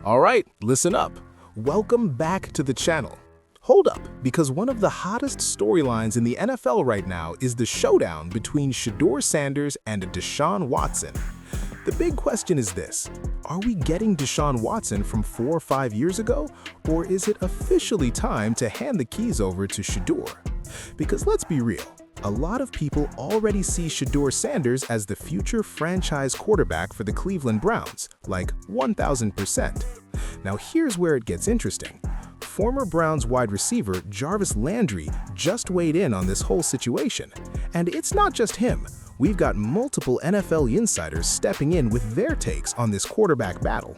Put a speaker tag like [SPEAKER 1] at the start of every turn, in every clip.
[SPEAKER 1] All right, listen up. Welcome back to the channel. Hold up, because one of the hottest storylines in the NFL right now is the showdown between Shedeur Sanders and Deshaun Watson. The big question is this: are we getting Deshaun Watson from 4 or 5 years ago, or is it officially time to hand the keys over to Shedeur? Because let's be real, a lot of people already see Shedeur Sanders as the future franchise quarterback for the Cleveland Browns, like 1000%. Now here's where it gets interesting. Former Browns wide receiver Jarvis Landry just weighed in on this whole situation. And it's not just him. We've got multiple NFL insiders stepping in with their takes on this quarterback battle.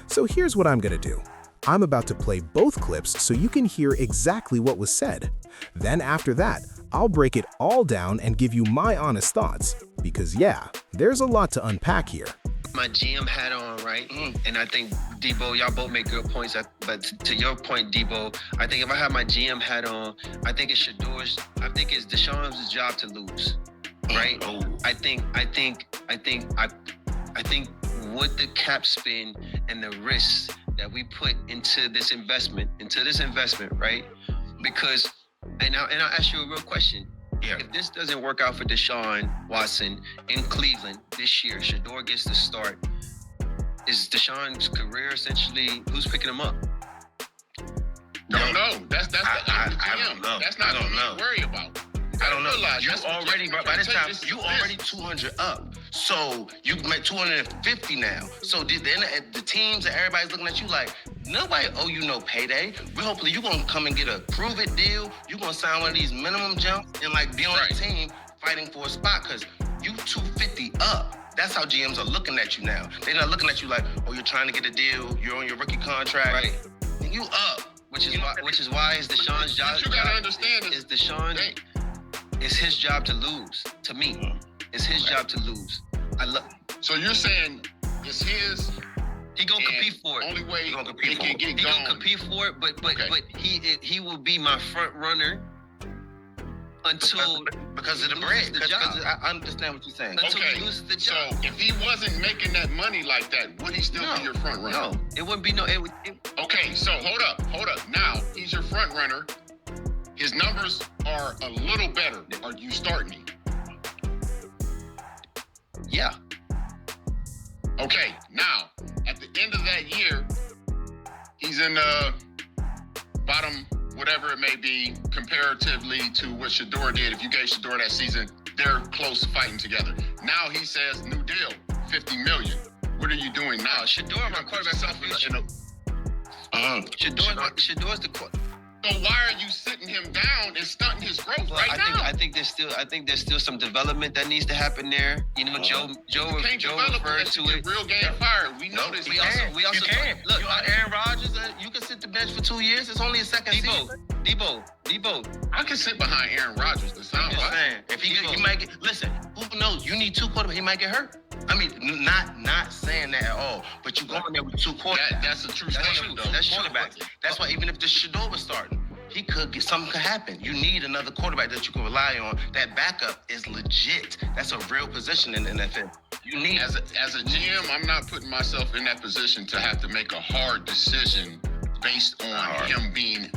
[SPEAKER 1] So here's what I'm gonna do. I'm about to play both clips so you can hear exactly what was said. Then after that, I'll break it all down and give you my honest thoughts. Because yeah, there's a lot to unpack here.
[SPEAKER 2] My GM hat on, right? And I think, Debo, y'all both make good points. But to your point, Debo, I think if I have my GM hat on, I think it's Deshaun's job to lose, right? I think with the cap spin and the risks that we put into this investment, right? Because, and I'll ask you a real question. Yeah. If this doesn't work out for Deshaun Watson in Cleveland this year, Shedeur gets the start. Is Deshaun's career essentially, who's picking him up?
[SPEAKER 3] Don't know.
[SPEAKER 2] I don't know.
[SPEAKER 3] That's not something to worry about.
[SPEAKER 2] I don't know.
[SPEAKER 3] You already, by this time, you already 200 up. So you make 250 now. So the teams and everybody's looking at you like, nobody owe you no payday. Hopefully you're gonna come and get a prove-it deal. You're gonna sign one of these minimum jumps and like be on the team fighting for a spot because you 250 up. That's how GMs are looking at you now. They're not looking at you like, oh, you're trying to get a deal. You're on your rookie contract.
[SPEAKER 2] Right.
[SPEAKER 3] And you up.
[SPEAKER 2] Which is why is Deshaun's job.
[SPEAKER 3] What you gotta understand
[SPEAKER 2] is Deshaun. It's his job to lose. To me, it's his job to lose.
[SPEAKER 3] So you're saying it's his?
[SPEAKER 2] He gonna compete for it.
[SPEAKER 3] Only way
[SPEAKER 2] he
[SPEAKER 3] gonna
[SPEAKER 2] compete for it, but he will be my front runner until
[SPEAKER 3] because of the bread. Because I understand what you're saying.
[SPEAKER 2] Until he loses the job.
[SPEAKER 3] So if he wasn't making that money like that, would he still be your front runner?
[SPEAKER 2] No, it wouldn't be no.
[SPEAKER 3] Okay, so hold up. Now he's your front runner. His numbers are a little better. Are you starting him?
[SPEAKER 2] Yeah.
[SPEAKER 3] Okay, now, at the end of that year, he's in the bottom, whatever it may be, comparatively to what Shedeur did. If you gave Shedeur that season, they're close fighting together. Now he says, new deal, $50 million. What are you doing now?
[SPEAKER 2] Shedeur, my quarterback, Shedeur's the quarterback.
[SPEAKER 3] So why are you sitting him down and stunting his growth now?
[SPEAKER 2] I think there's still some development that needs to happen there. You know, Joe referred to it.
[SPEAKER 3] Real game fired. We know this.
[SPEAKER 2] We also
[SPEAKER 3] can.
[SPEAKER 2] Look,
[SPEAKER 3] you are Aaron Rodgers. You can sit the bench for 2 years. It's only a second season.
[SPEAKER 2] Debo.
[SPEAKER 3] I can sit behind Aaron Rodgers. I'm just saying. If he might get, listen, who knows? You need two quarterbacks. He might get hurt. I mean, not saying that at all, but you go in there with two quarterbacks. That's a true statement, though. That's quarterbacks. That's why even if the Shedeur was starting, something could happen. You need another quarterback that you can rely on. That backup is legit. That's a real position in the NFL. You need as a GM, I'm not putting myself in that position to have to make a hard decision based on him being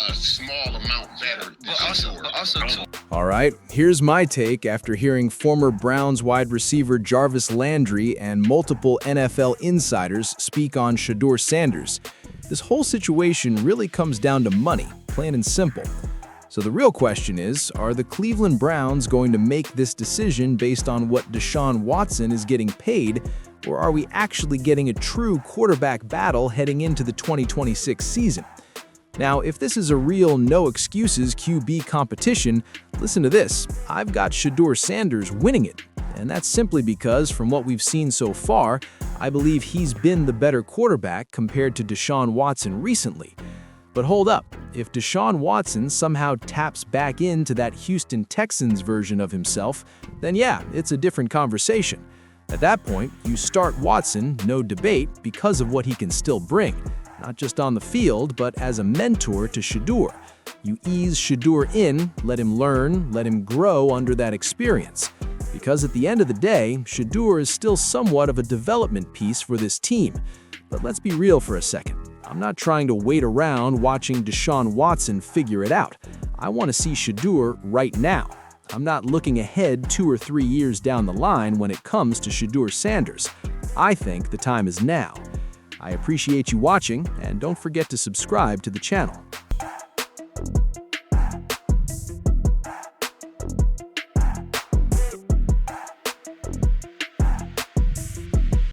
[SPEAKER 3] a small amount better. But also too.
[SPEAKER 1] All right, here's my take after hearing former Browns wide receiver Jarvis Landry and multiple NFL insiders speak on Shedeur Sanders. This whole situation really comes down to money, plain and simple. So the real question is, are the Cleveland Browns going to make this decision based on what Deshaun Watson is getting paid, or are we actually getting a true quarterback battle heading into the 2026 season? Now, if this is a real no-excuses QB competition, listen to this. I've got Shedeur Sanders winning it. And that's simply because, from what we've seen so far, I believe he's been the better quarterback compared to Deshaun Watson recently. But hold up, if Deshaun Watson somehow taps back into that Houston Texans version of himself, then yeah, it's a different conversation. At that point, you start Watson, no debate, because of what he can still bring. Not just on the field, but as a mentor to Shedeur. You ease Shedeur in, let him learn, let him grow under that experience. Because at the end of the day, Shedeur is still somewhat of a development piece for this team. But let's be real for a second. I'm not trying to wait around watching Deshaun Watson figure it out. I want to see Shedeur right now. I'm not looking ahead 2 or 3 years down the line when it comes to Shedeur Sanders. I think the time is now. I appreciate you watching, and don't forget to subscribe to the channel.